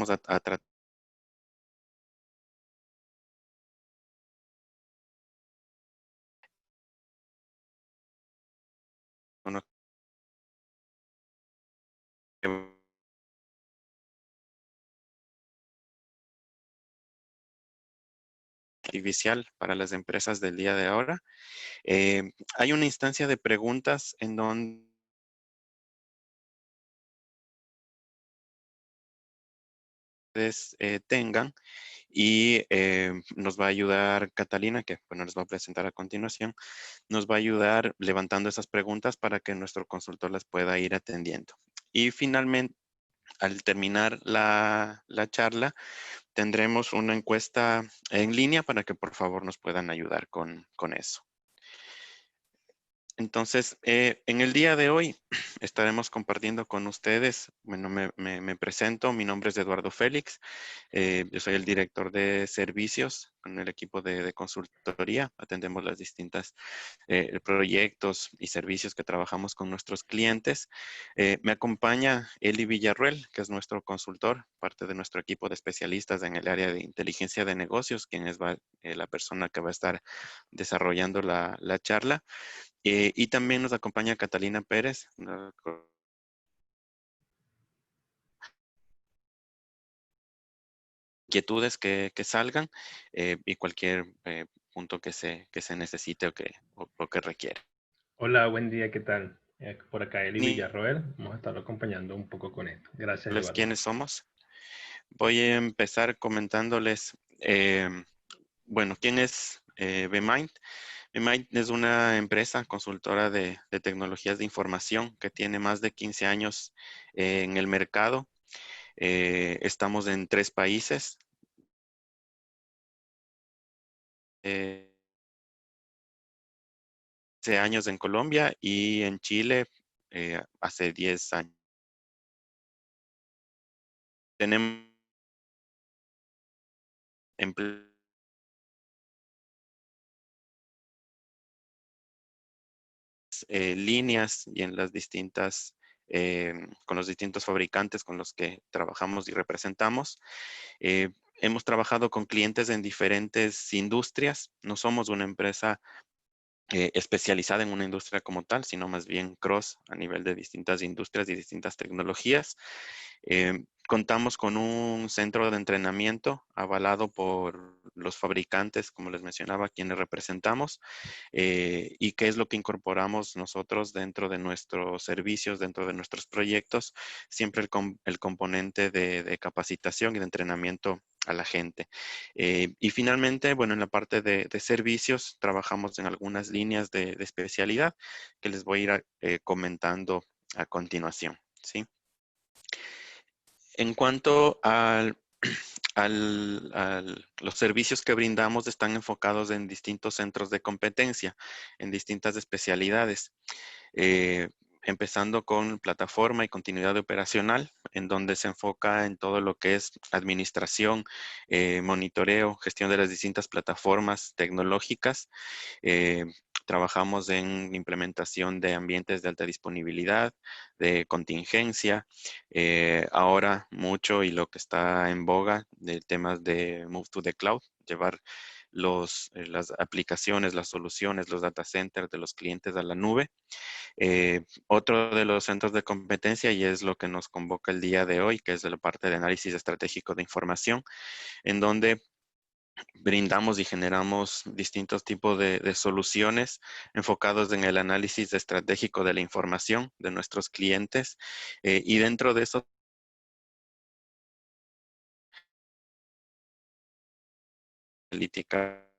vamos a tratar uno artificial para las empresas del día de ahora. Hay una instancia de preguntas en donde ustedes tengan y nos va a ayudar Catalina, que bueno, les va a presentar a continuación, nos va a ayudar levantando esas preguntas para que nuestro consultor las pueda ir atendiendo. Y finalmente, al terminar la charla, tendremos una encuesta en línea para que por favor nos puedan ayudar con eso. Entonces, en el día de hoy estaremos compartiendo con ustedes, bueno, me presento, mi nombre es Eduardo Félix, yo soy el director de servicios con el equipo de consultoría, atendemos las distintas proyectos y servicios que trabajamos con nuestros clientes. Me acompaña Eli Villarruel, que es nuestro consultor, parte de nuestro equipo de especialistas en el área de inteligencia de negocios, quien es la persona que va a estar desarrollando la charla. Y también nos acompaña Catalina Pérez, inquietudes que salgan y cualquier punto que se necesite o que requiera. Hola, buen día, ¿qué tal? Por acá Eli Villarroel, vamos a estar acompañando un poco con esto. Gracias, Eduardo. ¿Quiénes somos? Voy a empezar comentándoles, bueno, ¿quién es BMind? BMind es una empresa consultora de tecnologías de información que tiene más de 15 años en el mercado. Estamos en 3 países. 15 años en Colombia y en Chile hace 10 años. Tenemos líneas y en las distintas, con los distintos fabricantes con los que trabajamos y representamos. Hemos trabajado con clientes en diferentes industrias. No somos una empresa especializada en una industria como tal, sino más bien cross a nivel de distintas industrias y distintas tecnologías. Contamos con un centro de entrenamiento avalado por los fabricantes, como les mencionaba, quienes representamos, y qué es lo que incorporamos nosotros dentro de nuestros servicios, dentro de nuestros proyectos, siempre el componente de capacitación y de entrenamiento a la gente. Y finalmente, bueno, en la parte de servicios, trabajamos en algunas líneas de especialidad que les voy a ir comentando a continuación, ¿sí? En cuanto los servicios que brindamos están enfocados en distintos centros de competencia, en distintas especialidades, eh, empezando con plataforma y continuidad operacional, en donde se enfoca en todo lo que es administración, monitoreo, gestión de las distintas plataformas tecnológicas. Eh, Trabajamos en implementación de ambientes de alta disponibilidad, de contingencia. Ahora mucho y lo que está en boga de temas de Move to the Cloud, llevar las aplicaciones, las soluciones, los data centers de los clientes a la nube. Otro de los centros de competencia, y es lo que nos convoca el día de hoy, que es de la parte de análisis estratégico de información, en donde brindamos y generamos distintos tipos de soluciones enfocados en el análisis estratégico de la información de nuestros clientes. Y dentro de eso, analítica,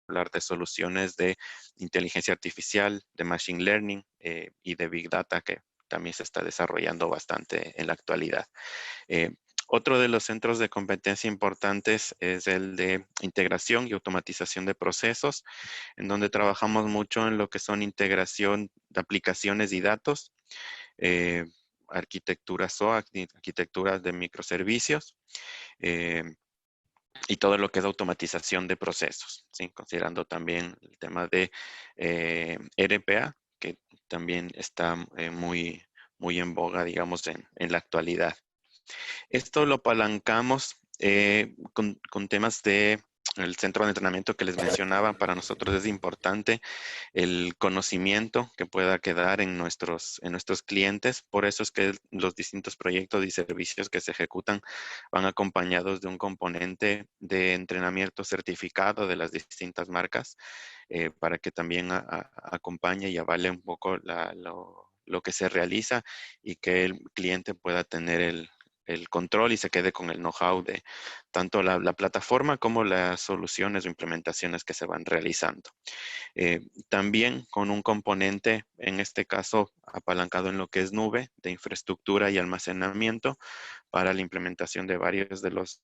hablar de soluciones de inteligencia artificial, de machine learning y de big data, que también se está desarrollando bastante en la actualidad. Eh, Otro de los centros de competencia importantes es el de integración y automatización de procesos, en donde trabajamos mucho en lo que son integración de aplicaciones y datos, eh, arquitectura SOA, arquitecturas de microservicios, eh, y todo lo que es automatización de procesos, ¿sí? Considerando también el tema de RPA, que también está muy en boga, digamos, en la actualidad. Esto lo apalancamos con temas de el centro de entrenamiento que les mencionaba. Para nosotros es importante el conocimiento que pueda quedar en nuestros clientes. Por eso es que los distintos proyectos y servicios que se ejecutan van acompañados de un componente de entrenamiento certificado de las distintas marcas para que también acompañe y avale un poco lo que se realiza y que el cliente pueda tener el control y se quede con el know-how de tanto la plataforma como las soluciones o implementaciones que se van realizando. También con un componente, en este caso, apalancado en lo que es nube, de infraestructura y almacenamiento para la implementación de varios de los...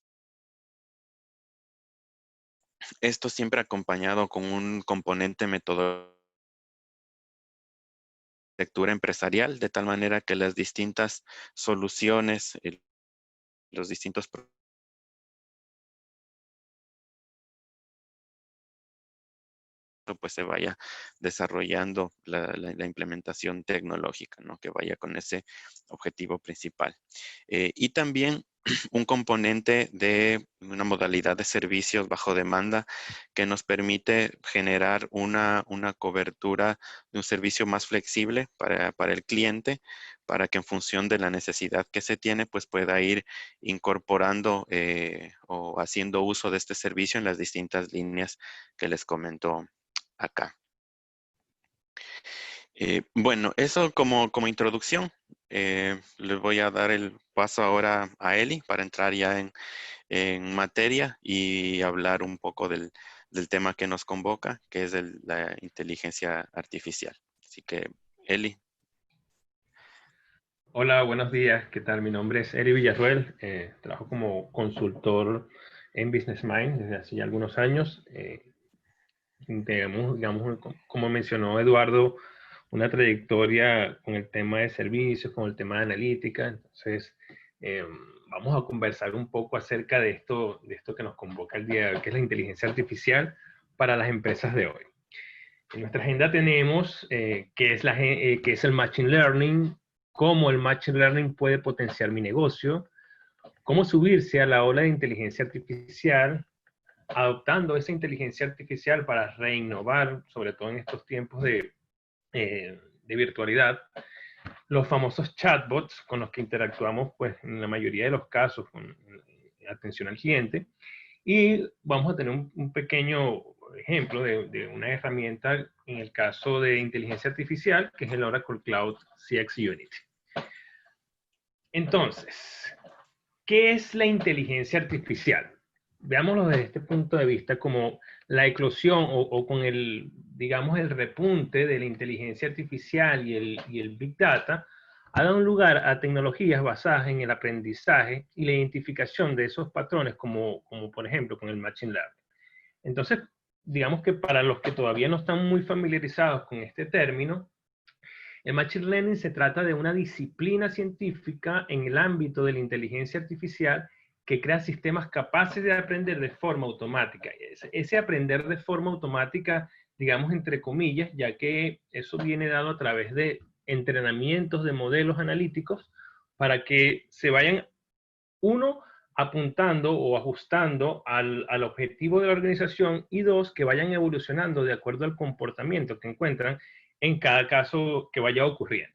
Esto siempre acompañado con un componente metodológico de arquitectura empresarial, de tal manera que las distintas soluciones, los distintos pues se vaya desarrollando la implementación tecnológica, ¿no? Que vaya con ese objetivo principal. Y también un componente de una modalidad de servicios bajo demanda que nos permite generar una cobertura de un servicio más flexible para el cliente, para que en función de la necesidad que se tiene, pues pueda ir incorporando o haciendo uso de este servicio en las distintas líneas que les comento acá. Bueno, eso como introducción. Les voy a dar el paso ahora a Eli para entrar ya en materia y hablar un poco del tema que nos convoca, que es la inteligencia artificial. Así que, Eli. Hola, buenos días. ¿Qué tal? Mi nombre es Eri Villarruel. Trabajo como consultor en Business Mind desde hace ya algunos años. Digamos, como mencionó Eduardo, una trayectoria con el tema de servicios, con el tema de analítica. Entonces, vamos a conversar un poco acerca de esto que nos convoca el día de hoy, que es la inteligencia artificial para las empresas de hoy. En nuestra agenda tenemos qué es el Machine Learning, cómo el Machine Learning puede potenciar mi negocio, cómo subirse a la ola de inteligencia artificial, adoptando esa inteligencia artificial para reinnovar, sobre todo en estos tiempos de virtualidad, los famosos chatbots con los que interactuamos pues, en la mayoría de los casos con atención al cliente, y vamos a tener un pequeño ejemplo de una herramienta en el caso de inteligencia artificial, que es el Oracle Cloud CX Unity. Entonces, ¿qué es la inteligencia artificial? Veámoslo desde este punto de vista como la eclosión o con el, digamos, el repunte de la inteligencia artificial y el Big Data ha dado lugar a tecnologías basadas en el aprendizaje y la identificación de esos patrones como por ejemplo con el Machine Learning. Entonces, digamos que para los que todavía no están muy familiarizados con este término, el Machine Learning se trata de una disciplina científica en el ámbito de la inteligencia artificial que crea sistemas capaces de aprender de forma automática. Ese aprender de forma automática, digamos entre comillas, ya que eso viene dado a través de entrenamientos de modelos analíticos para que se vayan, uno, apuntando o ajustando al objetivo de la organización, y dos, que vayan evolucionando de acuerdo al comportamiento que encuentran en cada caso que vaya ocurriendo.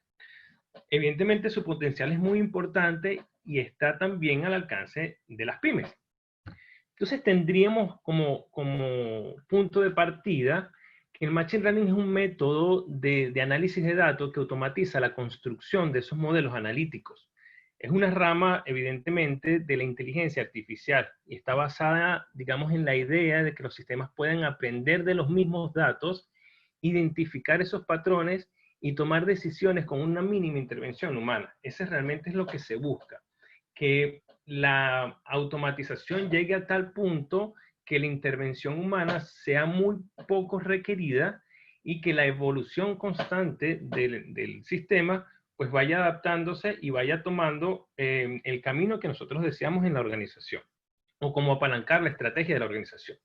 Evidentemente su potencial es muy importante y está también al alcance de las pymes. Entonces tendríamos como punto de partida que el Machine Learning es un método de análisis de datos que automatiza la construcción de esos modelos analíticos. Es una rama, evidentemente, de la inteligencia artificial y está basada, digamos, en la idea de que los sistemas puedan aprender de los mismos datos, identificar esos patrones y tomar decisiones con una mínima intervención humana. Ese realmente es lo que se busca, que la automatización llegue a tal punto que la intervención humana sea muy poco requerida y que la evolución constante del sistema pues vaya adaptándose y vaya tomando el camino que nosotros deseamos en la organización, o como apalancar la estrategia de la organización.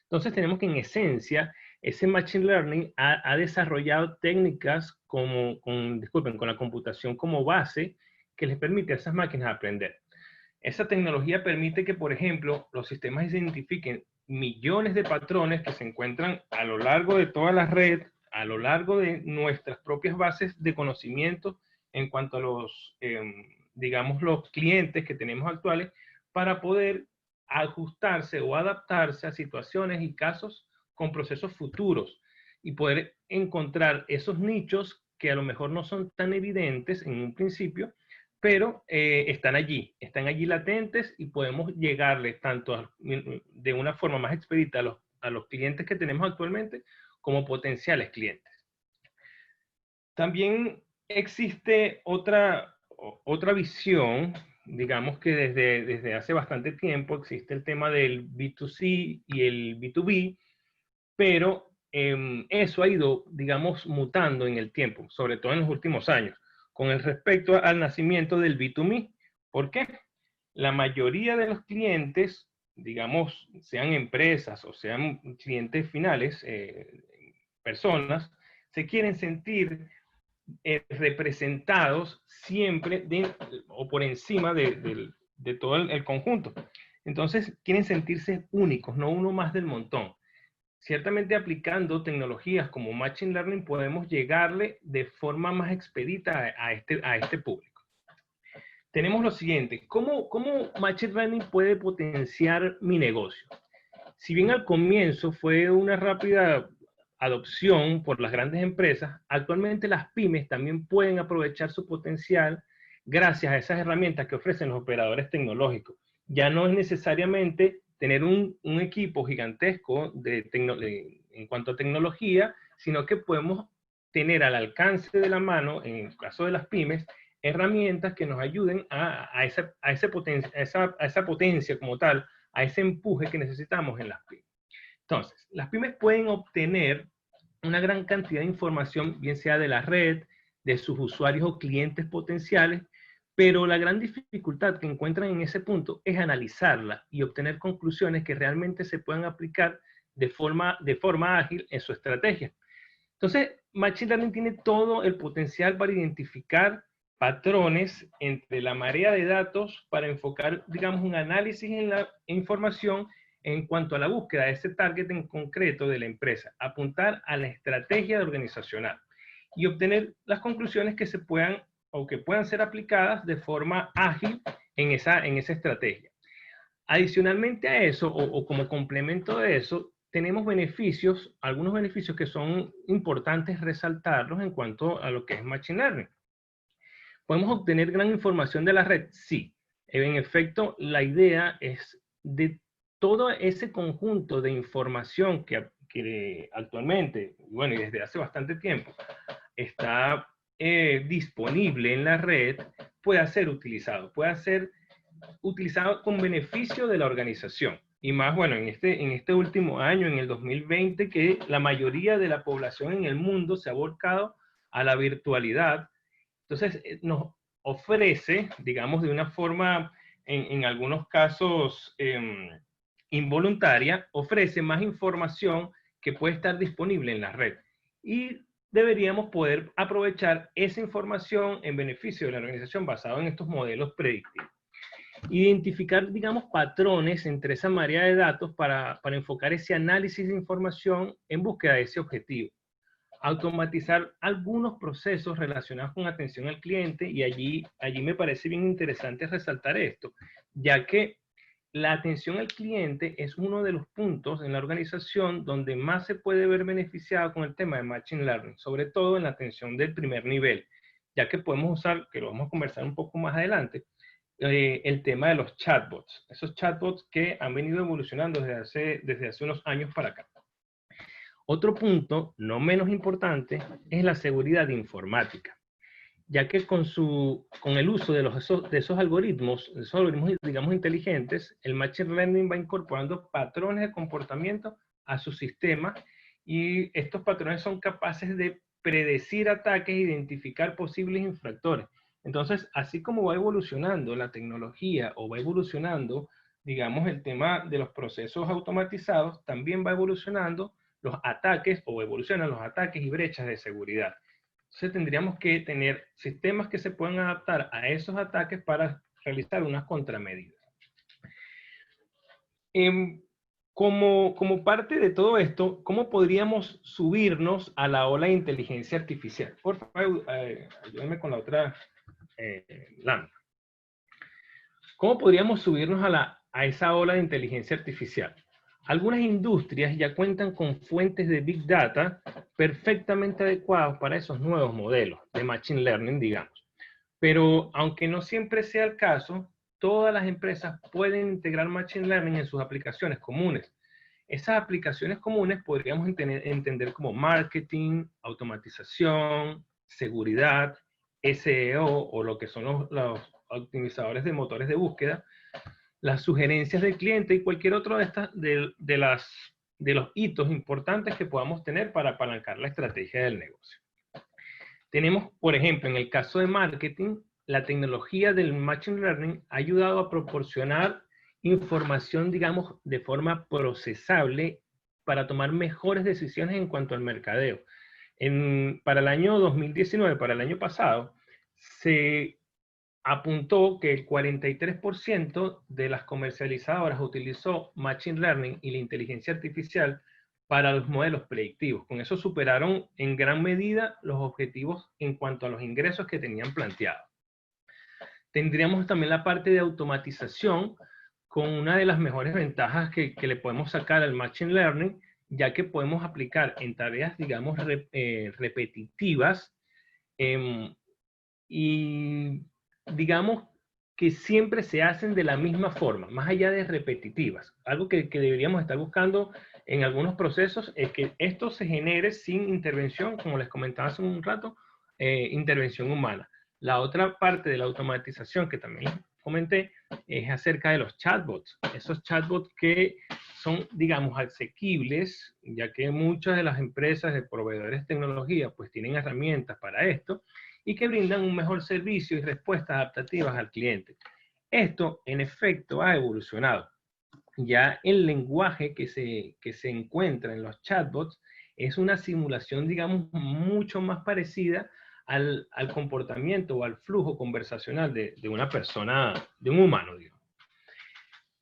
Entonces tenemos que en esencia ese Machine Learning ha desarrollado técnicas con la computación como base que les permite a esas máquinas aprender. Esa tecnología permite que, por ejemplo, los sistemas identifiquen millones de patrones que se encuentran a lo largo de toda la red, a lo largo de nuestras propias bases de conocimiento en cuanto a los, digamos, los clientes que tenemos actuales, para poder ajustarse o adaptarse a situaciones y casos con procesos futuros y poder encontrar esos nichos que a lo mejor no son tan evidentes en un principio, pero están allí latentes y podemos llegarles tanto de una forma más expedita a los clientes que tenemos actualmente como potenciales clientes. También existe otra visión, digamos que desde hace bastante tiempo existe el tema del B2C y el B2B, pero eso ha ido, digamos, mutando en el tiempo, sobre todo en los últimos años, con el respecto al nacimiento del B2Me. ¿Por qué? La mayoría de los clientes, digamos, sean empresas o sean clientes finales, personas, se quieren sentir representados siempre o por encima de todo el conjunto. Entonces, quieren sentirse únicos, no uno más del montón. Ciertamente aplicando tecnologías como Machine Learning podemos llegarle de forma más expedita a este público. Tenemos lo siguiente, ¿cómo Machine Learning puede potenciar mi negocio? Si bien al comienzo fue una rápida adopción por las grandes empresas, actualmente las pymes también pueden aprovechar su potencial gracias a esas herramientas que ofrecen los operadores tecnológicos. Ya no es necesariamente tener un equipo gigantesco en cuanto a tecnología, sino que podemos tener al alcance de la mano, en el caso de las pymes, herramientas que nos ayuden a esa potencia como tal, a ese empuje que necesitamos en las pymes. Entonces, las pymes pueden obtener una gran cantidad de información, bien sea de la red, de sus usuarios o clientes potenciales, pero la gran dificultad que encuentran en ese punto es analizarla y obtener conclusiones que realmente se puedan aplicar de forma ágil en su estrategia. Entonces, Machine Learning tiene todo el potencial para identificar patrones entre la marea de datos para enfocar, digamos, un análisis en la información en cuanto a la búsqueda de ese target en concreto de la empresa, apuntar a la estrategia organizacional y obtener las conclusiones que se puedan o que puedan ser aplicadas de forma ágil en esa estrategia. Adicionalmente a eso, o como complemento de eso, tenemos beneficios, algunos beneficios que son importantes resaltarlos en cuanto a lo que es Machine Learning. ¿Podemos obtener gran información de la red? Sí. En efecto, la idea es de todo ese conjunto de información que actualmente, bueno, y desde hace bastante tiempo, está disponible en la red, pueda ser utilizado con beneficio de la organización. Y más, bueno, en este último año, en el 2020, que la mayoría de la población en el mundo se ha volcado a la virtualidad. Entonces, nos ofrece, digamos, de una forma, en algunos casos involuntaria, ofrece más información que puede estar disponible en la red. Y deberíamos poder aprovechar esa información en beneficio de la organización basado en estos modelos predictivos. Identificar, digamos, patrones entre esa marea de datos para enfocar ese análisis de información en búsqueda de ese objetivo. Automatizar algunos procesos relacionados con atención al cliente, y allí me parece bien interesante resaltar esto, ya que la atención al cliente es uno de los puntos en la organización donde más se puede ver beneficiado con el tema de Machine Learning, sobre todo en la atención del primer nivel, ya que podemos usar, que lo vamos a conversar un poco más adelante, el tema de los chatbots, esos chatbots que han venido evolucionando desde hace unos años para acá. Otro punto, no menos importante, es la seguridad informática, ya que con el uso de esos algoritmos, digamos, inteligentes, el Machine Learning va incorporando patrones de comportamiento a su sistema, y estos patrones son capaces de predecir ataques e identificar posibles infractores. Entonces, así como va evolucionando la tecnología o va evolucionando, digamos, el tema de los procesos automatizados, también va evolucionando los ataques o evolucionan los ataques y brechas de seguridad. Entonces tendríamos que tener sistemas que se puedan adaptar a esos ataques para realizar unas contramedidas. Como parte de todo esto, ¿cómo podríamos subirnos a la ola de inteligencia artificial? Por favor, ayúdenme con la otra lámina. ¿Cómo podríamos subirnos a esa ola de inteligencia artificial? Algunas industrias ya cuentan con fuentes de Big Data perfectamente adecuadas para esos nuevos modelos de Machine Learning, digamos. Pero aunque no siempre sea el caso, todas las empresas pueden integrar Machine Learning en sus aplicaciones comunes. Esas aplicaciones comunes podríamos entender como marketing, automatización, seguridad, SEO o lo que son los optimizadores de motores de búsqueda, las sugerencias del cliente y cualquier otro de los hitos importantes que podamos tener para apalancar la estrategia del negocio. Tenemos, por ejemplo, en el caso de marketing, la tecnología del Machine Learning ha ayudado a proporcionar información, digamos, de forma procesable para tomar mejores decisiones en cuanto al mercadeo. Para el año 2019, para el año pasado, se apuntó que el 43% de las comercializadoras utilizó Machine Learning y la inteligencia artificial para los modelos predictivos. Con eso superaron en gran medida los objetivos en cuanto a los ingresos que tenían planteados. Tendríamos también la parte de automatización con una de las mejores ventajas que le podemos sacar al Machine Learning, ya que podemos aplicar en tareas, digamos, repetitivas y digamos que siempre se hacen de la misma forma, más allá de repetitivas. Algo que deberíamos estar buscando en algunos procesos es que esto se genere sin intervención, como les comentaba hace un rato, intervención humana. La otra parte de la automatización que también comenté es acerca de los chatbots. Esos chatbots que son, digamos, asequibles, ya que muchas de las empresas de proveedores de tecnología pues tienen herramientas para esto, y que brindan un mejor servicio y respuestas adaptativas al cliente. Esto, en efecto, ha evolucionado. Ya el lenguaje que se encuentra en los chatbots es una simulación, digamos, mucho más parecida al comportamiento o al flujo conversacional de una persona, de un humano, digamos.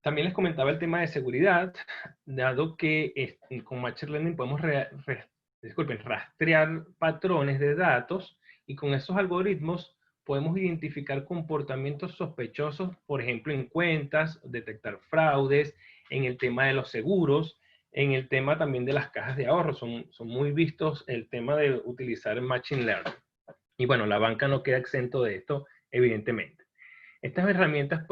También les comentaba el tema de seguridad, dado que con Machine Learning podemos rastrear patrones de datos y con esos algoritmos podemos identificar comportamientos sospechosos, por ejemplo, en cuentas, detectar fraudes, en el tema de los seguros, en el tema también de las cajas de ahorro. Son muy vistos el tema de utilizar Machine Learning. Y bueno, la banca no queda exento de esto, evidentemente. Estas herramientas se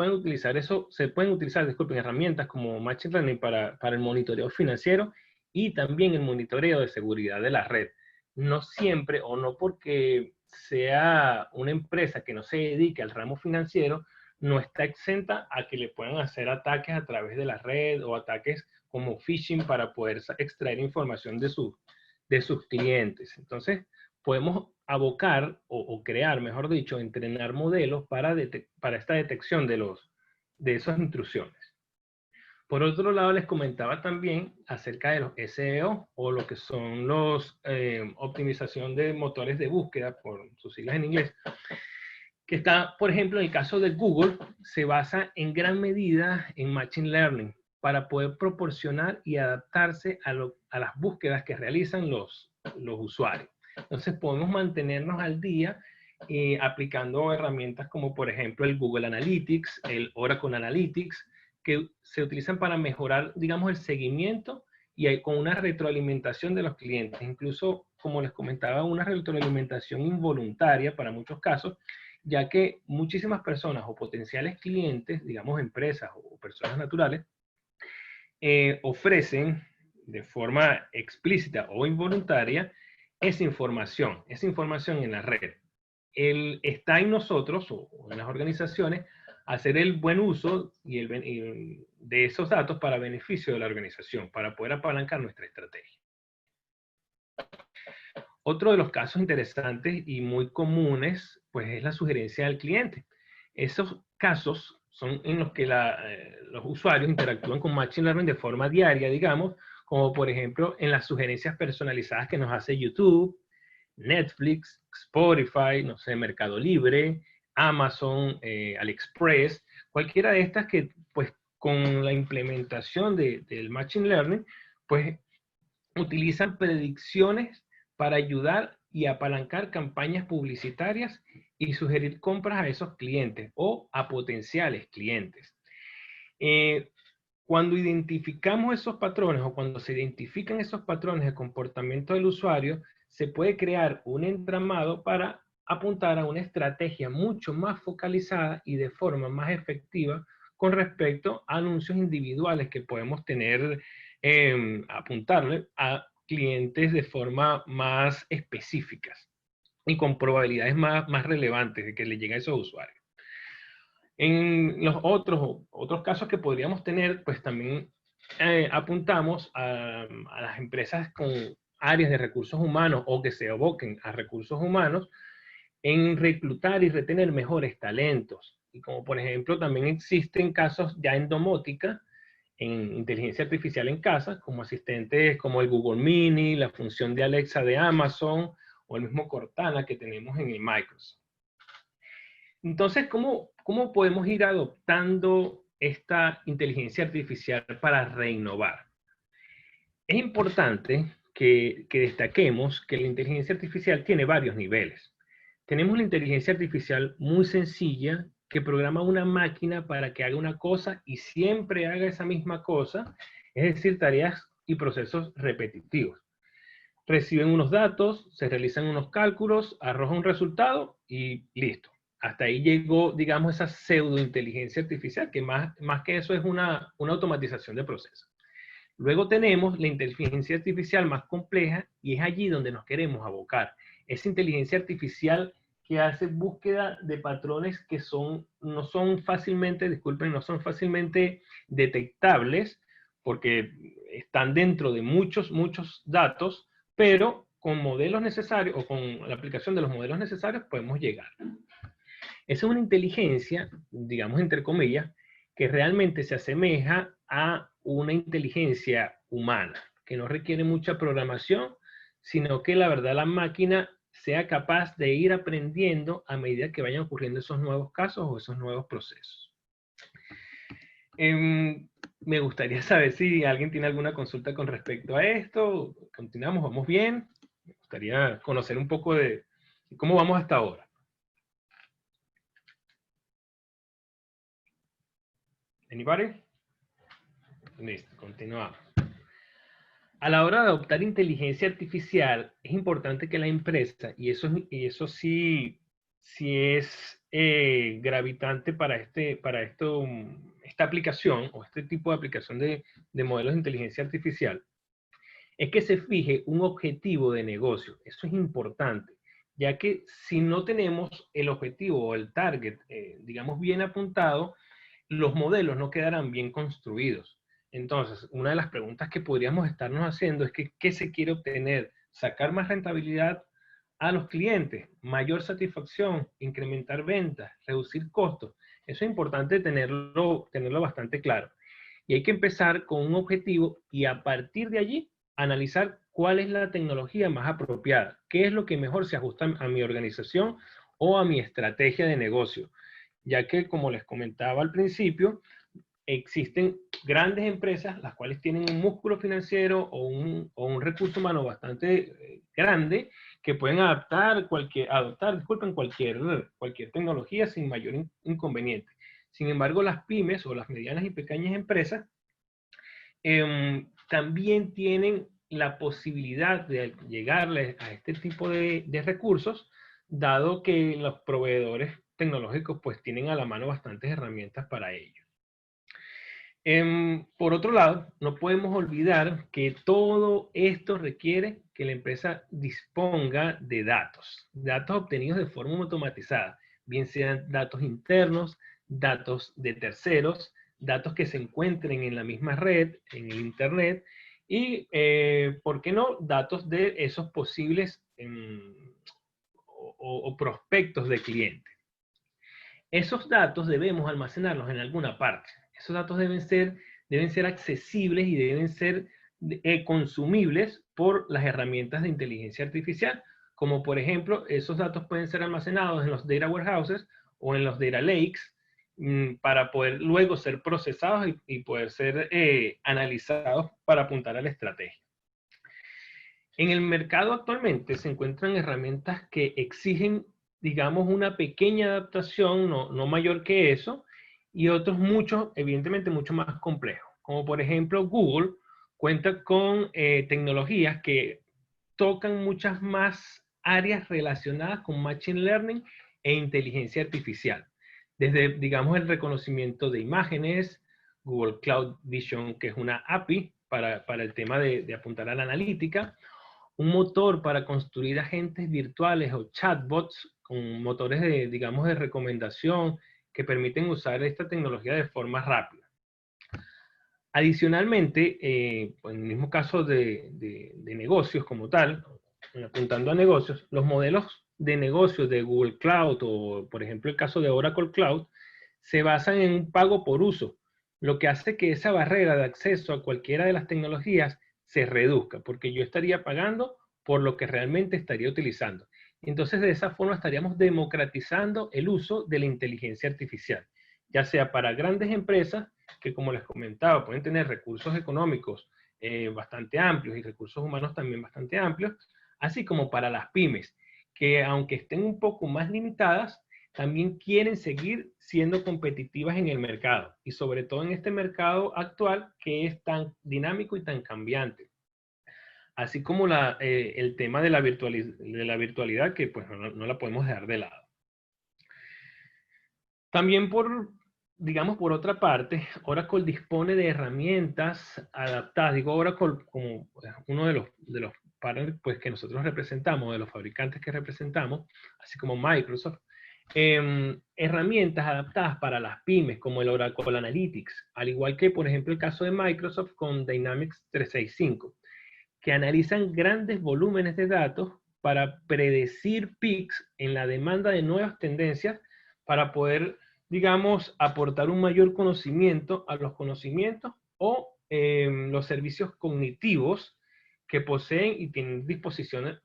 pueden utilizar, herramientas como Machine Learning para el monitoreo financiero y también el monitoreo de seguridad de la red. No siempre o no porque sea una empresa que no se dedique al ramo financiero, no está exenta a que le puedan hacer ataques a través de la red o ataques como phishing para poder extraer información de sus clientes. Entonces, podemos abocar o crear, mejor dicho, entrenar modelos para esta detección de esas intrusiones. Por otro lado, les comentaba también acerca de los SEO o lo que son los optimización de motores de búsqueda, por sus siglas en inglés, que está, por ejemplo, en el caso de Google, se basa en gran medida en Machine Learning para poder proporcionar y adaptarse a las búsquedas que realizan los usuarios. Entonces podemos mantenernos al día aplicando herramientas como por ejemplo el Google Analytics, el Oracle Analytics, que se utilizan para mejorar, digamos, el seguimiento y con una retroalimentación de los clientes. Incluso, como les comentaba, una retroalimentación involuntaria para muchos casos, ya que muchísimas personas o potenciales clientes, digamos empresas o personas naturales, ofrecen de forma explícita o involuntaria esa información en la red. Está en nosotros o en las organizaciones hacer el buen uso de esos datos para beneficio de la organización, para poder apalancar nuestra estrategia. Otro de los casos interesantes y muy comunes, pues es la sugerencia del cliente. Esos casos son en los que los usuarios interactúan con Machine Learning de forma diaria, digamos, como por ejemplo en las sugerencias personalizadas que nos hace YouTube, Netflix, Spotify, no sé, Mercado Libre, Amazon, AliExpress, cualquiera de estas que, pues, con la implementación del Machine Learning, pues, utilizan predicciones para ayudar y apalancar campañas publicitarias y sugerir compras a esos clientes o a potenciales clientes. Cuando identificamos esos patrones o cuando se identifican esos patrones de comportamiento del usuario, se puede crear un entramado para apuntar a una estrategia mucho más focalizada y de forma más efectiva con respecto a anuncios individuales que podemos tener, apuntarle a clientes de forma más específicas y con probabilidades más relevantes de que le llegue a esos usuarios. En los otros casos que podríamos tener, pues también apuntamos a las empresas con áreas de recursos humanos o que se aboquen a recursos humanos en reclutar y retener mejores talentos. Y como por ejemplo también existen casos ya en domótica, en inteligencia artificial en casa, como asistentes como el Google Mini, la función de Alexa de Amazon o el mismo Cortana que tenemos en el Microsoft. Entonces, ¿cómo podemos ir adoptando esta inteligencia artificial para reinnovar? Es importante que destaquemos que la inteligencia artificial tiene varios niveles. Tenemos la inteligencia artificial muy sencilla que programa una máquina para que haga una cosa y siempre haga esa misma cosa, es decir, tareas y procesos repetitivos. Reciben unos datos, se realizan unos cálculos, arroja un resultado y listo. Hasta ahí llegó, digamos, esa pseudointeligencia artificial, que más que eso es una automatización de procesos. Luego tenemos la inteligencia artificial más compleja y es allí donde nos queremos abocar. Esa inteligencia artificial que hace búsqueda de patrones que no son fácilmente detectables porque están dentro de muchos datos, pero con modelos necesarios o con la aplicación de los modelos necesarios podemos llegar. Esa es una inteligencia, digamos entre comillas, que realmente se asemeja a una inteligencia humana, que no requiere mucha programación, sino que la verdad la máquina sea capaz de ir aprendiendo a medida que vayan ocurriendo esos nuevos casos o esos nuevos procesos. Me gustaría saber si alguien tiene alguna consulta con respecto a esto. Continuamos, vamos bien. Me gustaría conocer un poco de cómo vamos hasta ahora. ¿Anybody? Listo, continuamos. A la hora de adoptar inteligencia artificial, es importante que la empresa, y eso sí es gravitante para esta aplicación o este tipo de aplicación de modelos de inteligencia artificial, es que se fije un objetivo de negocio. Eso es importante, ya que si no tenemos el objetivo o el target, digamos, bien apuntado, los modelos no quedarán bien construidos. Entonces, una de las preguntas que podríamos estarnos haciendo es que, ¿qué se quiere obtener? Sacar más rentabilidad a los clientes, mayor satisfacción, incrementar ventas, reducir costos. Eso es importante tenerlo bastante claro. Y hay que empezar con un objetivo y a partir de allí analizar cuál es la tecnología más apropiada, qué es lo que mejor se ajusta a mi organización o a mi estrategia de negocio. Ya que, como les comentaba al principio, existen grandes empresas las cuales tienen un músculo financiero o un recurso humano bastante grande que pueden adoptar cualquier tecnología sin mayor inconveniente. Sin embargo, las pymes o las medianas y pequeñas empresas también tienen la posibilidad de llegarles a este tipo de recursos, dado que los proveedores tecnológicos pues tienen a la mano bastantes herramientas para ello. Por otro lado, no podemos olvidar que todo esto requiere que la empresa disponga de datos obtenidos de forma automatizada, bien sean datos internos, datos de terceros, datos que se encuentren en la misma red, en el Internet, y, ¿por qué no?, datos de esos posibles o prospectos de clientes. Esos datos debemos almacenarlos en alguna parte. Esos datos deben ser accesibles y deben ser consumibles por las herramientas de inteligencia artificial, como por ejemplo, esos datos pueden ser almacenados en los data warehouses o en los data lakes para poder luego ser procesados y poder ser analizados para apuntar a la estrategia. En el mercado actualmente se encuentran herramientas que exigen, digamos, una pequeña adaptación, no mayor que eso, y otros muchos, evidentemente, mucho más complejos. Como por ejemplo, Google cuenta con tecnologías que tocan muchas más áreas relacionadas con Machine Learning e inteligencia artificial. Desde, digamos, el reconocimiento de imágenes, Google Cloud Vision, que es una API para el tema de apuntar a la analítica, un motor para construir agentes virtuales o chatbots con motores de, digamos, de recomendación que permiten usar esta tecnología de forma rápida. Adicionalmente, en el mismo caso de negocios como tal, apuntando a negocios, los modelos de negocios de Google Cloud o, por ejemplo, el caso de Oracle Cloud, se basan en un pago por uso, lo que hace que esa barrera de acceso a cualquiera de las tecnologías se reduzca, porque yo estaría pagando por lo que realmente estaría utilizando. Entonces, de esa forma estaríamos democratizando el uso de la inteligencia artificial, ya sea para grandes empresas que, como les comentaba, pueden tener recursos económicos bastante amplios y recursos humanos también bastante amplios, así como para las pymes, que aunque estén un poco más limitadas, también quieren seguir siendo competitivas en el mercado, y sobre todo en este mercado actual que es tan dinámico y tan cambiante. Así como el tema de la virtualidad, que pues no la podemos dejar de lado. También digamos, por otra parte, Oracle dispone de herramientas adaptadas. Digo Oracle como uno de los partners pues, que nosotros representamos, de los fabricantes que representamos, así como Microsoft, herramientas adaptadas para las pymes, como el Oracle Analytics, al igual que, por ejemplo, el caso de Microsoft con Dynamics 365, que analizan grandes volúmenes de datos para predecir peaks en la demanda de nuevas tendencias para poder, digamos, aportar un mayor conocimiento a los conocimientos o los servicios cognitivos que poseen y tienen disposición,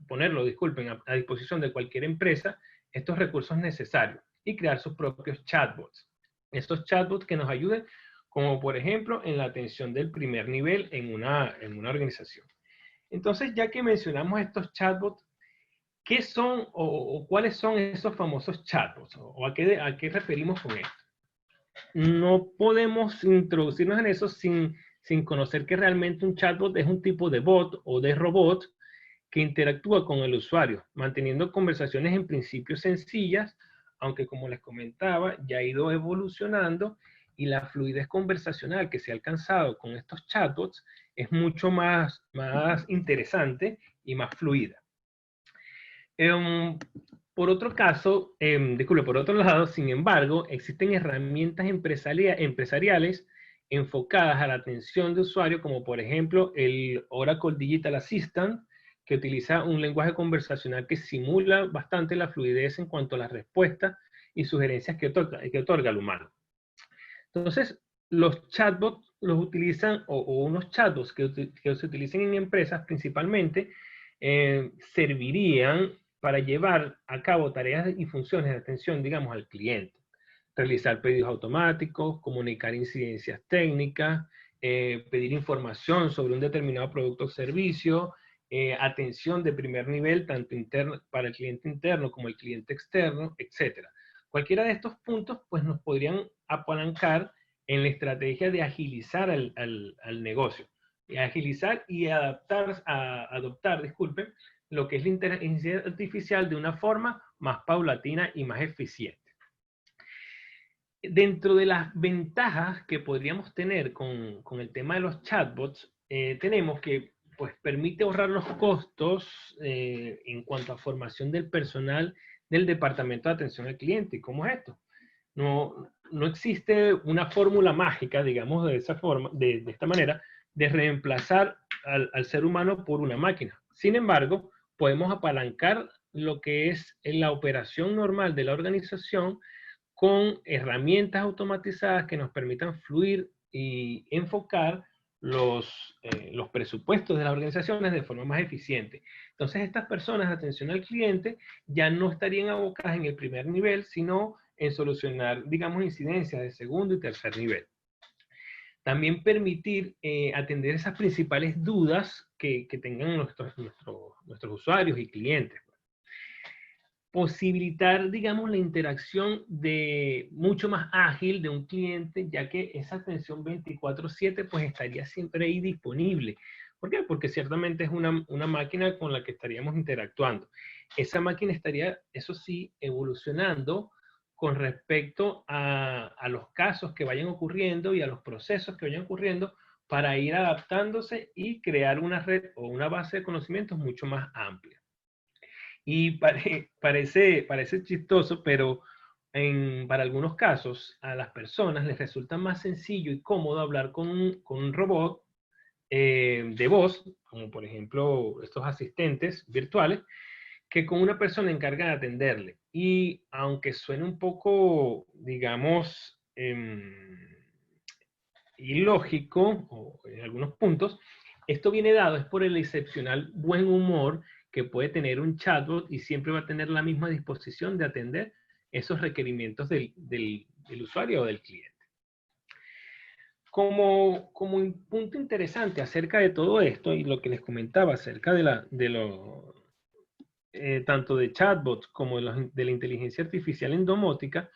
a disposición de cualquier empresa estos recursos necesarios y crear sus propios chatbots. Estos chatbots que nos ayuden, como por ejemplo en la atención del primer nivel en una organización. Entonces, ya que mencionamos estos chatbots, ¿qué son o cuáles son esos famosos chatbots? ¿O a qué referimos con esto? No podemos introducirnos en eso sin conocer que realmente un chatbot es un tipo de bot o de robot que interactúa con el usuario, manteniendo conversaciones en principio sencillas, aunque como les comentaba, ya ha ido evolucionando y la fluidez conversacional que se ha alcanzado con estos chatbots es mucho más interesante y más fluida. Por otro lado, sin embargo, existen herramientas empresariales enfocadas a la atención de usuario, como por ejemplo el Oracle Digital Assistant, que utiliza un lenguaje conversacional que simula bastante la fluidez en cuanto a las respuestas y sugerencias que otorga el humano. Entonces, los chatbots los utilizan, o unos chatbots que se utilizan en empresas principalmente, servirían para llevar a cabo tareas y funciones de atención, digamos, al cliente. Realizar pedidos automáticos, comunicar incidencias técnicas, pedir información sobre un determinado producto o servicio, atención de primer nivel, tanto para el cliente interno como el cliente externo, etc. Cualquiera de estos puntos, pues, nos podrían apalancar en la estrategia de agilizar al negocio. Agilizar y adoptar, disculpen, lo que es la inteligencia artificial de una forma más paulatina y más eficiente. Dentro de las ventajas que podríamos tener con el tema de los chatbots, tenemos que pues, permite ahorrar los costos en cuanto a formación del personal del departamento de atención al cliente. ¿Cómo es esto? No existe una fórmula mágica, digamos, de esta manera, de reemplazar al ser humano por una máquina. Sin embargo, podemos apalancar lo que es la operación normal de la organización con herramientas automatizadas que nos permitan fluir y enfocar los presupuestos de las organizaciones de forma más eficiente. Entonces, estas personas de atención al cliente ya no estarían abocadas en el primer nivel, sino en solucionar, digamos, incidencias de segundo y tercer nivel. También permitir atender esas principales dudas que tengan nuestros usuarios y clientes. Posibilitar, digamos, la interacción mucho más ágil de un cliente, ya que esa atención 24/7 pues estaría siempre ahí disponible. ¿Por qué? Porque ciertamente es una máquina con la que estaríamos interactuando. Esa máquina estaría, eso sí, evolucionando con respecto a los casos que vayan ocurriendo y a los procesos que vayan ocurriendo para ir adaptándose y crear una red o una base de conocimientos mucho más amplia. Y parece chistoso, pero para algunos casos a las personas les resulta más sencillo y cómodo hablar con un robot de voz, como por ejemplo estos asistentes virtuales, que con una persona encargada de atenderle. Y aunque suene un poco, digamos, ilógico o en algunos puntos, esto viene dado es por el excepcional buen humor que puede tener un chatbot y siempre va a tener la misma disposición de atender esos requerimientos del usuario o del cliente. Como un punto interesante acerca de todo esto y lo que les comentaba acerca tanto de chatbots como de la inteligencia artificial en domótica,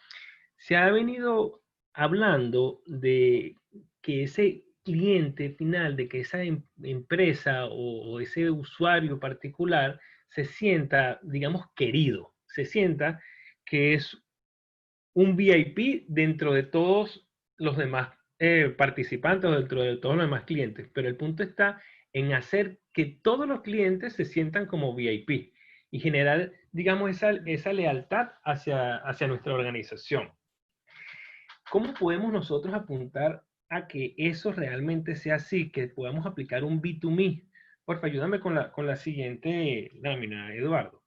se ha venido hablando de que ese cliente final, de que esa empresa o ese usuario particular se sienta, digamos, querido, se sienta que es un VIP dentro de todos los demás participantes o dentro de todos los demás clientes. Pero el punto está en hacer que todos los clientes se sientan como VIP y generar, digamos, esa lealtad hacia nuestra organización. ¿Cómo podemos nosotros apuntar a que eso realmente sea así, que podamos aplicar un B2Me? Porfa, ayúdame con la siguiente lámina, Eduardo.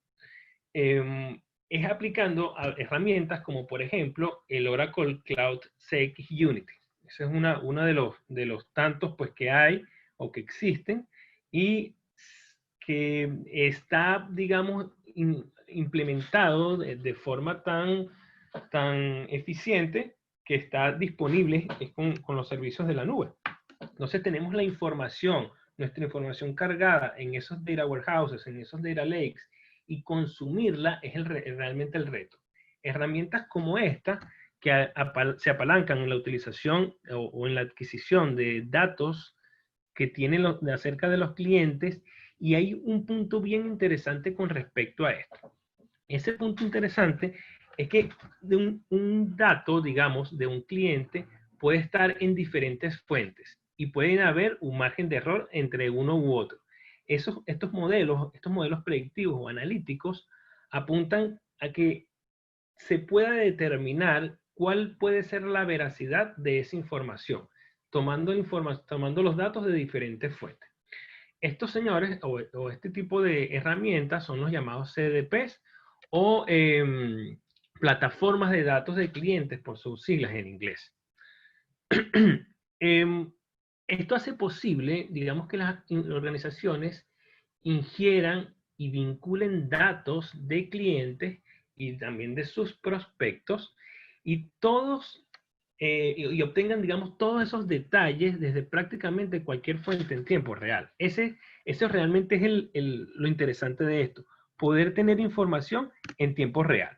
Es aplicando a herramientas como, por ejemplo, el Oracle Cloud CX Unity. Ese es uno de los tantos pues, que hay o que existen y que está, digamos, implementado de forma tan eficiente que está disponible con los servicios de la nube. Entonces tenemos la información, nuestra información cargada en esos data warehouses, en esos data lakes, y consumirla es realmente el reto. Herramientas como esta, que se apalancan en la utilización o en la adquisición de datos que tienen acerca de los clientes, y hay un punto bien interesante con respecto a esto. Ese punto interesante es que un dato, digamos, de un cliente puede estar en diferentes fuentes y pueden haber un margen de error entre uno u otro. Estos modelos predictivos o analíticos apuntan a que se pueda determinar cuál puede ser la veracidad de esa información, tomando los datos de diferentes fuentes. Estos señores o este tipo de herramientas son los llamados CDPs o plataformas de datos de clientes, por sus siglas en inglés. Esto hace posible, digamos, que las organizaciones ingieran y vinculen datos de clientes y también de sus prospectos y y obtengan, digamos, todos esos detalles desde prácticamente cualquier fuente en tiempo real. Eso realmente es lo interesante de esto, poder tener información en tiempo real.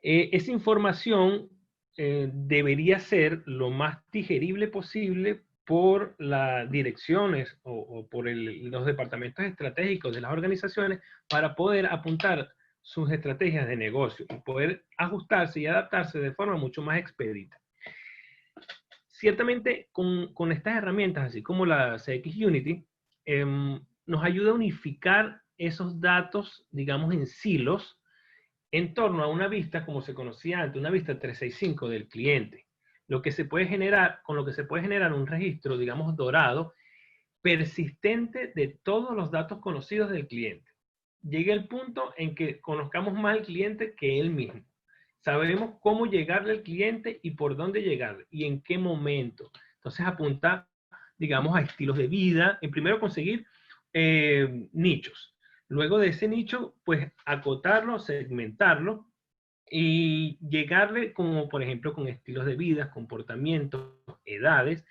Esa información debería ser lo más digerible posible por las direcciones o por los departamentos estratégicos de las organizaciones para poder apuntar sus estrategias de negocio y poder ajustarse y adaptarse de forma mucho más expedita. Ciertamente, con estas herramientas, así como la CX Unity, nos ayuda a unificar esos datos, digamos, en silos, en torno a una vista, como se conocía antes, una vista 365 del cliente. Con lo que se puede generar un registro, digamos, dorado, persistente de todos los datos conocidos del cliente. Llega el punto en que conozcamos más al cliente que él mismo. Sabemos cómo llegarle al cliente y por dónde llegarle y en qué momento. Entonces apunta, digamos, a estilos de vida. En primero conseguir nichos. Luego de ese nicho, pues acotarlo, segmentarlo y llegarle como, por ejemplo, con estilos de vida, comportamientos, edades,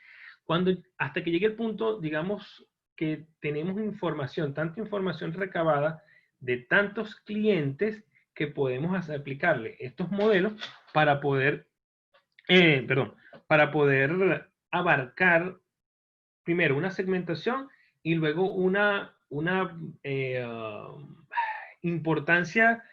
hasta que llegue el punto, digamos, que tenemos información, tanta información recabada de tantos clientes que podemos aplicarle estos modelos para poder, para poder abarcar primero una segmentación y luego una importancia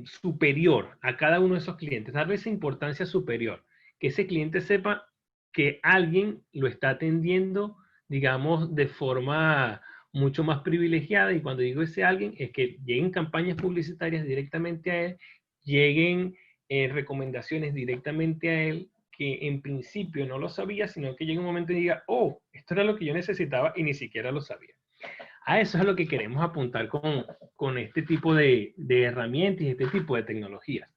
superior a cada uno de esos clientes, darle esa importancia superior, que ese cliente sepa que alguien lo está atendiendo, digamos, de forma mucho más privilegiada, y cuando digo ese alguien es que lleguen campañas publicitarias directamente a él, lleguen recomendaciones directamente a él, que en principio no lo sabía, sino que llegue un momento y diga, oh, esto era lo que yo necesitaba y ni siquiera lo sabía. A eso es a lo que queremos apuntar con este tipo de herramientas y este tipo de tecnologías.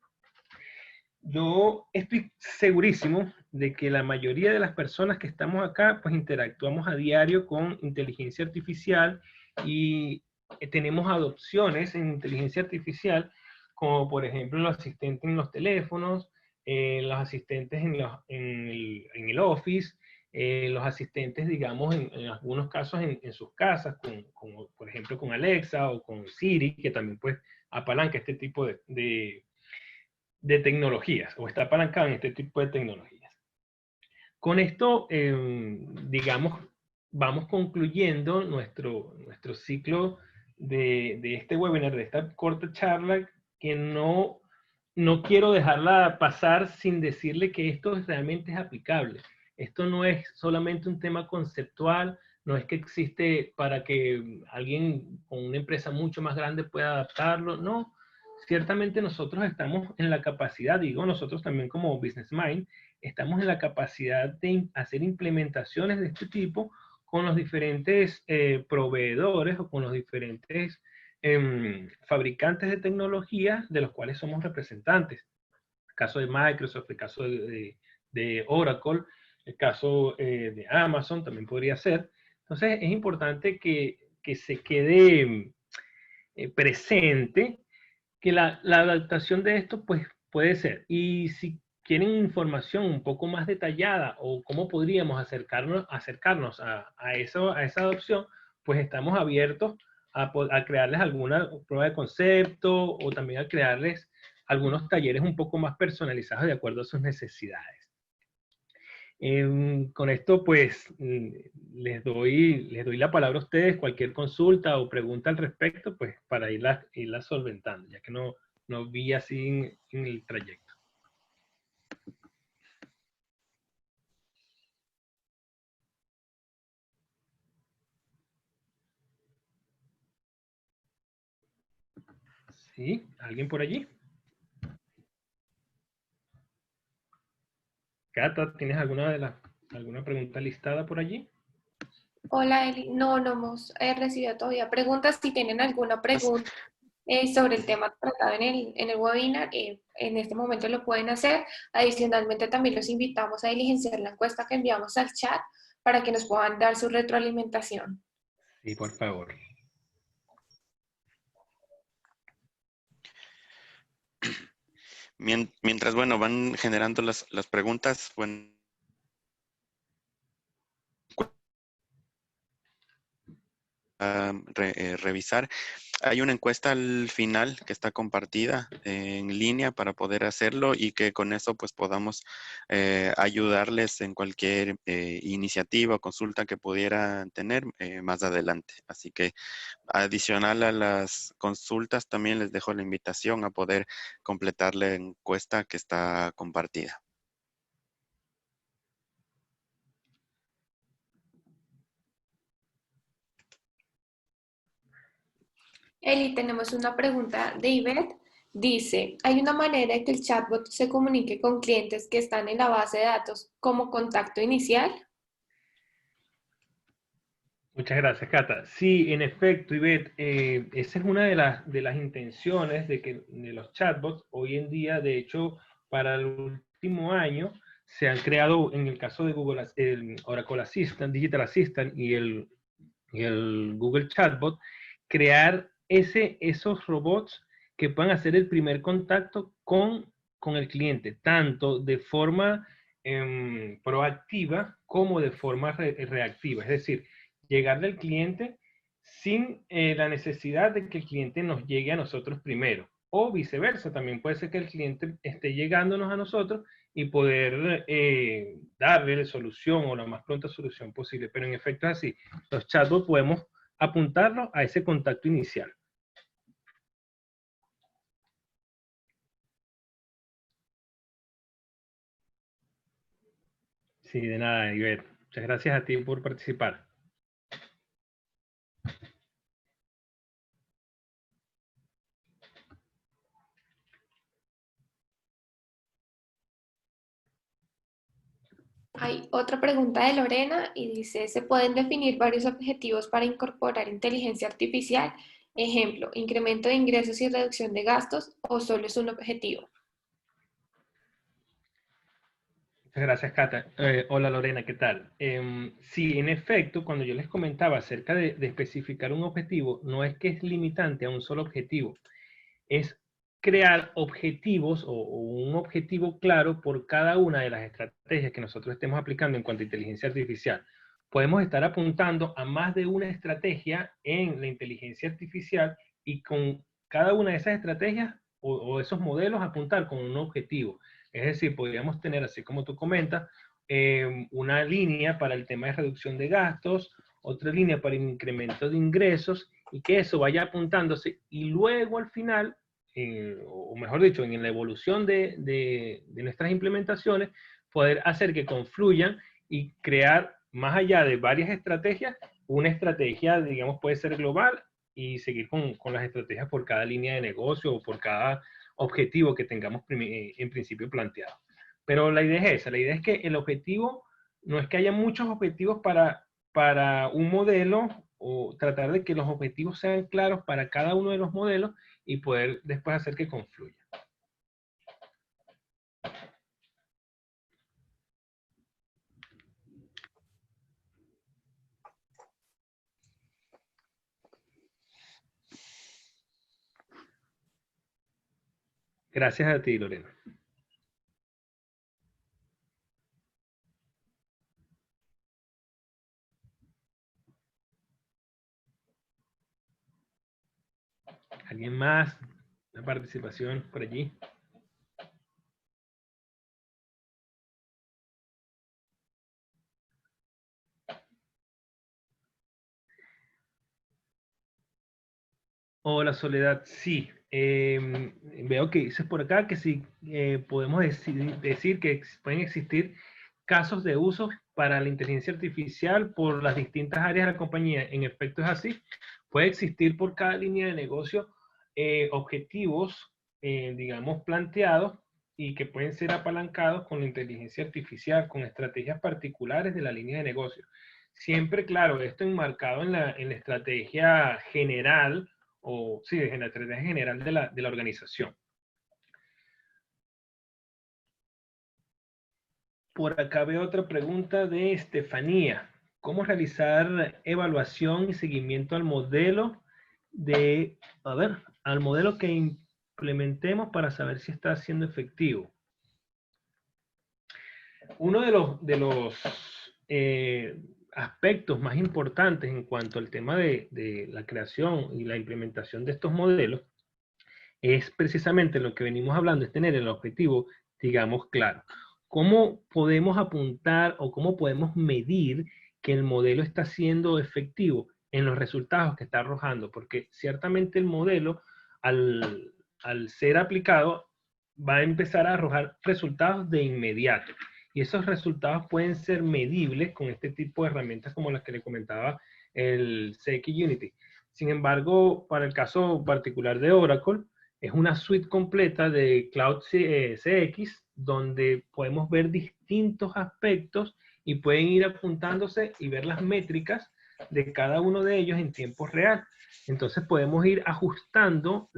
Yo estoy segurísimo de que la mayoría de las personas que estamos acá, pues interactuamos a diario con inteligencia artificial y tenemos adopciones en inteligencia artificial, como por ejemplo los asistentes en los teléfonos, los asistentes en el Office, los asistentes, digamos, en algunos casos en sus casas, como por ejemplo con Alexa o con Siri, que también pues apalanca este tipo de tecnologías, o está apalancado en este tipo de tecnologías. Con esto, digamos, vamos concluyendo nuestro ciclo de este webinar, de esta corta charla, que no quiero dejarla pasar sin decirle que esto realmente es aplicable. Esto no es solamente un tema conceptual, no es que existe para que alguien con una empresa mucho más grande pueda adaptarlo, no. Ciertamente nosotros estamos en la capacidad, digo nosotros también como Business Mind, estamos en la capacidad de hacer implementaciones de este tipo con los diferentes proveedores o con los diferentes fabricantes de tecnología de los cuales somos representantes. El caso de Microsoft, el caso de Oracle, el caso de Amazon también podría ser. Entonces es importante que se quede presente que la adaptación de esto pues puede ser. Y si quieren información un poco más detallada o cómo podríamos acercarnos a esa adopción, pues estamos abiertos a crearles alguna prueba de concepto o también a crearles algunos talleres un poco más personalizados de acuerdo a sus necesidades. Con esto, pues, les doy la palabra a ustedes. Cualquier consulta o pregunta al respecto, pues, para irla solventando, ya que no vi así en el trayecto. ¿Sí? ¿Alguien por allí? Cata, ¿tienes alguna pregunta listada por allí? Hola, Eli. No hemos recibido todavía preguntas. Si tienen alguna pregunta sobre el tema tratado en el webinar, en este momento lo pueden hacer. Adicionalmente, también los invitamos a diligenciar la encuesta que enviamos al chat para que nos puedan dar su retroalimentación. Sí, por favor. Mientras, bueno, van generando las preguntas, bueno, revisar. Hay una encuesta al final que está compartida en línea para poder hacerlo y que con eso pues podamos ayudarles en cualquier iniciativa o consulta que pudieran tener más adelante. Así que adicional a las consultas también les dejo la invitación a poder completar la encuesta que está compartida. Eli, tenemos una pregunta de Ivette. Dice, ¿hay una manera de que el chatbot se comunique con clientes que están en la base de datos como contacto inicial? Muchas gracias, Cata. Sí, en efecto, Ivette, esa es una de las intenciones de los chatbots. Hoy en día, de hecho, para el último año, se han creado, en el caso de Google, el Oracle Assistant, Digital Assistant y el Google Chatbot, crear esos robots que puedan hacer el primer contacto con el cliente, tanto de forma proactiva como de forma reactiva. Es decir, llegarle al cliente sin la necesidad de que el cliente nos llegue a nosotros primero. O viceversa, también puede ser que el cliente esté llegándonos a nosotros y poder darle la solución o la más pronta solución posible. Pero en efecto es así. Los chatbots podemos apuntarlos a ese contacto inicial. Sí, de nada, Iber. Muchas gracias a ti por participar. Hay otra pregunta de Lorena y dice, ¿se pueden definir varios objetivos para incorporar inteligencia artificial? Ejemplo, incremento de ingresos y reducción de gastos, ¿o solo es un objetivo? Muchas gracias, Cata. Hola, Lorena, ¿qué tal? Sí, en efecto, cuando yo les comentaba acerca de especificar un objetivo, no es que es limitante a un solo objetivo, es crear objetivos o un objetivo claro por cada una de las estrategias que nosotros estemos aplicando en cuanto a inteligencia artificial. Podemos estar apuntando a más de una estrategia en la inteligencia artificial y con cada una de esas estrategias o esos modelos apuntar con un objetivo. Es decir, podríamos tener, así como tú comentas, una línea para el tema de reducción de gastos, otra línea para el incremento de ingresos, y que eso vaya apuntándose, y luego al final, o mejor dicho, en la evolución de nuestras implementaciones, poder hacer que confluyan y crear, más allá de varias estrategias, una estrategia, digamos, puede ser global y seguir con las estrategias por cada línea de negocio o por cada objetivo que tengamos en principio planteado. Pero la idea es esa, la idea es que el objetivo no es que haya muchos objetivos para un modelo, o tratar de que los objetivos sean claros para cada uno de los modelos y poder después hacer que confluya. Gracias a ti, Lorena. ¿Alguien más? ¿Una participación por allí? Hola, Soledad. Sí, veo que dices por acá que sí podemos decir que pueden existir casos de uso para la inteligencia artificial por las distintas áreas de la compañía. En efecto es así. Puede existir por cada línea de negocio objetivos, digamos, planteados y que pueden ser apalancados con la inteligencia artificial, con estrategias particulares de la línea de negocio. Siempre, claro, esto enmarcado en la estrategia general, o sí, en la estrategia general de la organización. Por acá veo otra pregunta de Estefanía. ¿Cómo realizar evaluación y seguimiento al modelo al modelo que implementemos para saber si está siendo efectivo? Uno de los aspectos más importantes en cuanto al tema de la creación y la implementación de estos modelos es precisamente lo que venimos hablando, es tener el objetivo, digamos, claro. ¿Cómo podemos apuntar o cómo podemos medir que el modelo está siendo efectivo en los resultados que está arrojando? Porque ciertamente el modelo, al ser aplicado, va a empezar a arrojar resultados de inmediato. Y esos resultados pueden ser medibles con este tipo de herramientas como las que le comentaba el CX Unity. Sin embargo, para el caso particular de Oracle, es una suite completa de Cloud CX donde podemos ver distintos aspectos y pueden ir apuntándose y ver las métricas de cada uno de ellos en tiempo real. Entonces podemos ir ajustando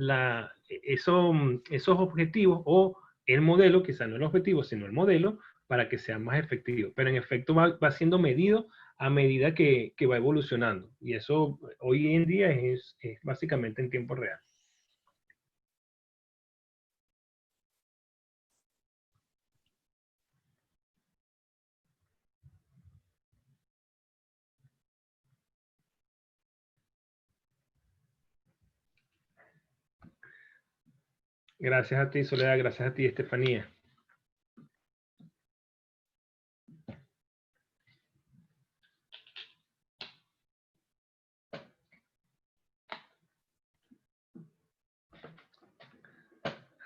esos objetivos o el modelo, quizá no el objetivo, sino el modelo, para que sea más efectivo. Pero en efecto va siendo medido a medida que va evolucionando. Y eso hoy en día es básicamente en tiempo real. Gracias a ti, Soledad. Gracias a ti, Estefanía.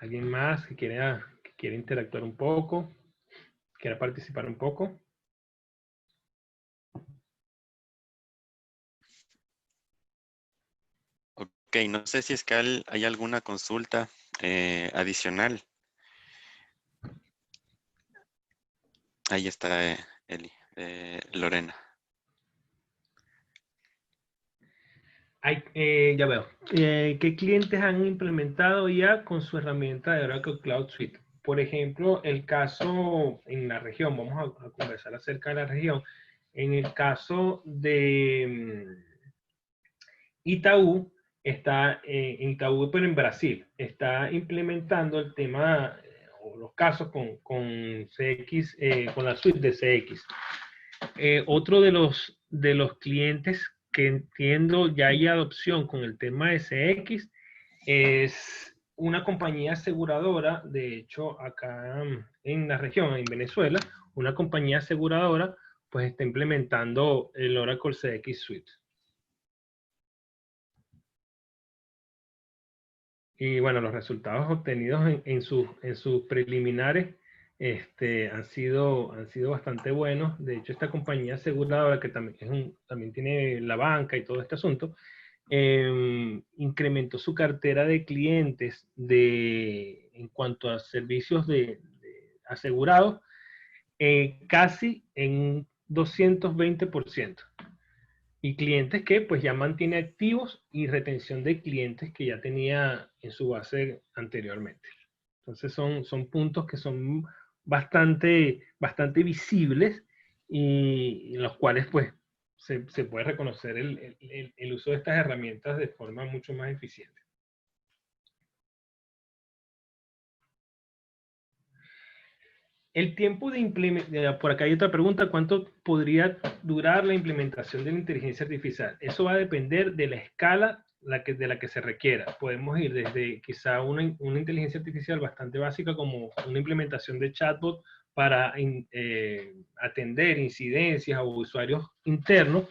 ¿Alguien más que quiera interactuar un poco? ¿Quiera participar un poco? Ok, no sé si es que hay alguna consulta adicional. Ahí está Eli, Lorena. Ya veo. ¿Qué clientes han implementado ya con su herramienta de Oracle Cloud Suite? Por ejemplo, el caso en la región, vamos a conversar acerca de la región. En el caso de Itaú, está en Itaú, pero en Brasil, está implementando el tema o los casos con CX, con la suite de CX. Otro de los clientes que entiendo ya hay adopción con el tema de CX es una compañía aseguradora, de hecho acá en la región, en Venezuela, una compañía aseguradora pues está implementando el Oracle CX Suite. Y bueno, los resultados obtenidos en sus preliminares han sido bastante buenos. De hecho, esta compañía aseguradora, que también tiene la banca y todo este asunto, incrementó su cartera de clientes en cuanto a servicios de asegurados casi en un 220%. Y clientes que pues ya mantiene activos y retención de clientes que ya tenía en su base anteriormente. Entonces son puntos que son bastante visibles y en los cuales pues se puede reconocer el uso de estas herramientas de forma mucho más eficiente. El tiempo de implementación, por acá hay otra pregunta, ¿cuánto podría durar la implementación de la inteligencia artificial? Eso va a depender de la escala de la que se requiera. Podemos ir desde quizá una inteligencia artificial bastante básica como una implementación de chatbot para atender incidencias o usuarios internos,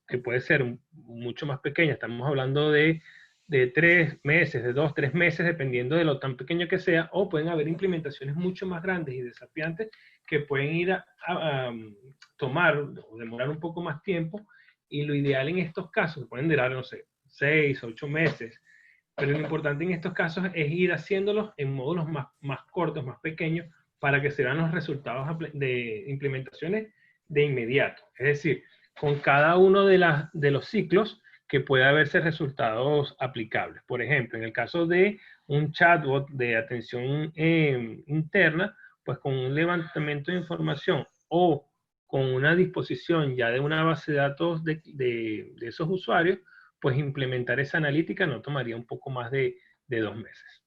que puede ser mucho más pequeña. Estamos hablando de 3 meses, de 2, 3 meses, dependiendo de lo tan pequeño que sea, o pueden haber implementaciones mucho más grandes y desafiantes que pueden ir a tomar o demorar un poco más tiempo, y lo ideal en estos casos, pueden durar, no sé, 6, 8 meses, pero lo importante en estos casos es ir haciéndolos en módulos más cortos, más pequeños, para que se vean los resultados de implementaciones de inmediato. Es decir, con cada uno de los ciclos, que pueda verse resultados aplicables. Por ejemplo, en el caso de un chatbot de atención interna, pues con un levantamiento de información o con una disposición ya de una base de datos de esos usuarios, pues implementar esa analítica no tomaría un poco más de 2 meses.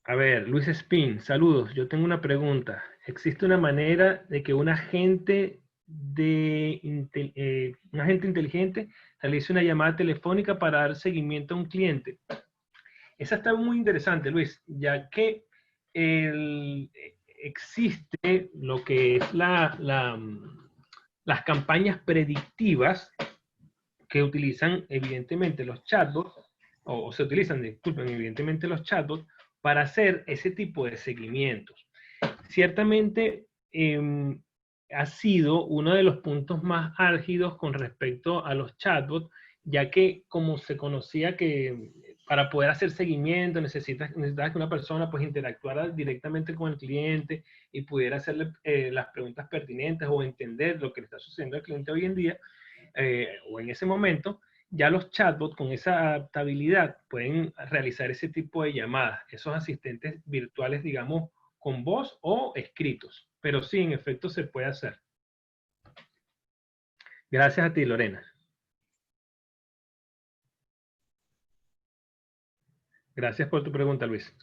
A ver, Luis Spin, saludos. Yo tengo una pregunta. ¿Existe una manera de que un agente inteligente realice una llamada telefónica para dar seguimiento a un cliente? Esa está muy interesante, Luis, ya que existe lo que es las campañas predictivas que utilizan evidentemente los chatbots, o se utilizan, disculpen, evidentemente los chatbots, para hacer ese tipo de seguimientos. Ciertamente ha sido uno de los puntos más álgidos con respecto a los chatbots, ya que como se conocía que para poder hacer seguimiento necesitas que una persona pues interactuara directamente con el cliente y pudiera hacerle las preguntas pertinentes o entender lo que le está sucediendo al cliente hoy en día, o en ese momento, ya los chatbots con esa adaptabilidad pueden realizar ese tipo de llamadas, esos asistentes virtuales, digamos, con voz o escritos. Pero sí, en efecto, se puede hacer. Gracias a ti, Lorena. Gracias por tu pregunta, Luis.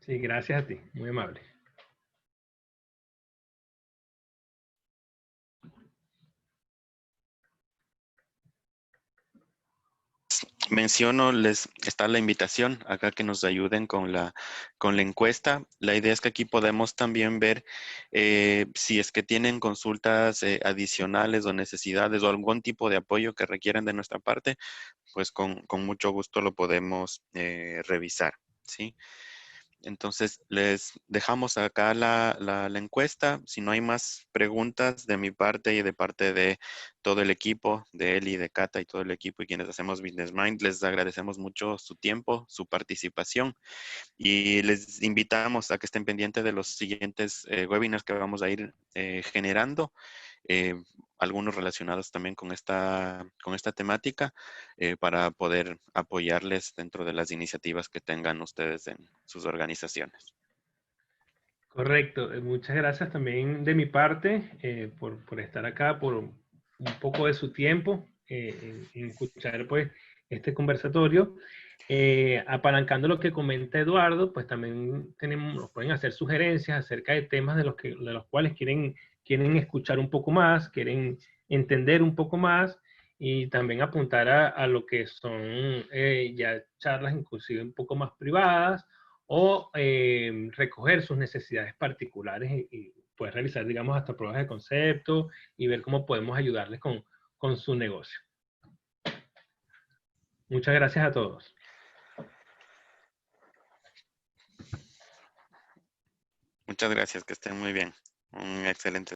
Sí, gracias a ti. Muy amable. Menciono, está la invitación acá que nos ayuden con la encuesta. La idea es que aquí podemos también ver si es que tienen consultas adicionales o necesidades o algún tipo de apoyo que requieran de nuestra parte, pues con mucho gusto lo podemos revisar, ¿sí? Entonces, les dejamos acá la encuesta. Si no hay más preguntas de mi parte y de parte de todo el equipo, de Eli, de Cata y todo el equipo y quienes hacemos Business Mind, les agradecemos mucho su tiempo, su participación y les invitamos a que estén pendientes de los siguientes webinars que vamos a ir generando. eh, Algunos relacionados también con esta temática para poder apoyarles dentro de las iniciativas que tengan ustedes en sus organizaciones. Correcto. Muchas gracias también de mi parte por estar acá, por un poco de su tiempo en escuchar pues este conversatorio. Apalancando lo que comenta Eduardo, pues también nos pueden hacer sugerencias acerca de temas de los cuales quieren escuchar un poco más, quieren entender un poco más y también apuntar a lo que son ya charlas inclusive un poco más privadas o recoger sus necesidades particulares y pues realizar, digamos, hasta pruebas de concepto y ver cómo podemos ayudarles con su negocio. Muchas gracias a todos. Muchas gracias, que estén muy bien. Un excelente